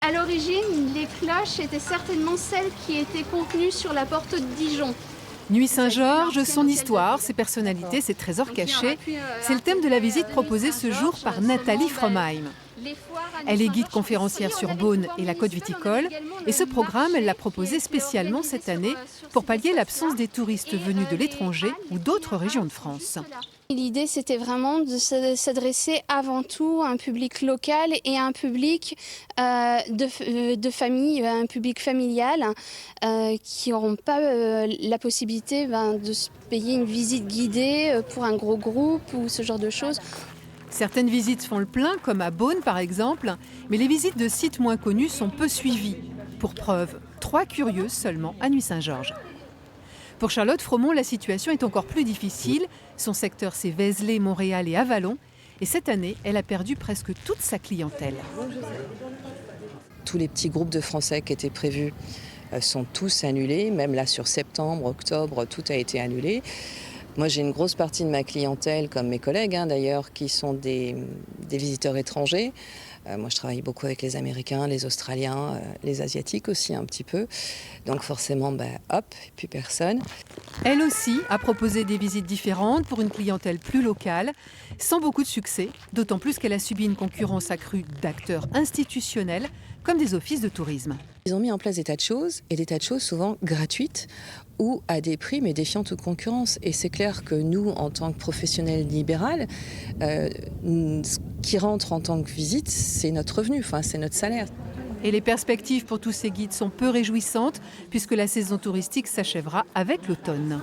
À l'origine, les cloches étaient certainement celles qui étaient contenues sur la porte de Dijon. Nuit Saint-Georges, son histoire, ses personnalités, ses trésors cachés, c'est le thème de la visite proposée ce jour par Nathalie Frommheim. Elle est guide conférencière sur Beaune et la côte viticole et ce programme, elle l'a proposé spécialement cette année pour pallier l'absence des touristes venus de l'étranger ou d'autres régions de France. L'idée, c'était vraiment de s'adresser avant tout à un public local et à un public de famille, un public familial qui n'auront pas la possibilité de se payer une visite guidée pour un gros groupe ou ce genre de choses. Certaines visites font le plein, comme à Beaune par exemple, mais les visites de sites moins connus sont peu suivies. Pour preuve, 3 curieuses seulement à Nuit Saint-Georges. Pour Charlotte Fromont, la situation est encore plus difficile. Son secteur, c'est Vézelay, Montréal et Avallon. Et cette année, elle a perdu presque toute sa clientèle. Tous les petits groupes de Français qui étaient prévus sont tous annulés. Même là, sur septembre, octobre, tout a été annulé. Moi, j'ai une grosse partie de ma clientèle, comme mes collègues d'ailleurs, qui sont des visiteurs étrangers. Moi, je travaille beaucoup avec les Américains, les Australiens, les Asiatiques aussi un petit peu. Donc forcément, hop, plus personne. Elle aussi a proposé des visites différentes pour une clientèle plus locale, sans beaucoup de succès, d'autant plus qu'elle a subi une concurrence accrue d'acteurs institutionnels comme des offices de tourisme. Ils ont mis en place des tas de choses, et des tas de choses souvent gratuites ou à des prix mais défiant toute concurrence. Et c'est clair que nous, en tant que professionnels libéraux, ce qui rentre en tant que visite, c'est notre revenu, c'est notre salaire. Et les perspectives pour tous ces guides sont peu réjouissantes puisque la saison touristique s'achèvera avec l'automne.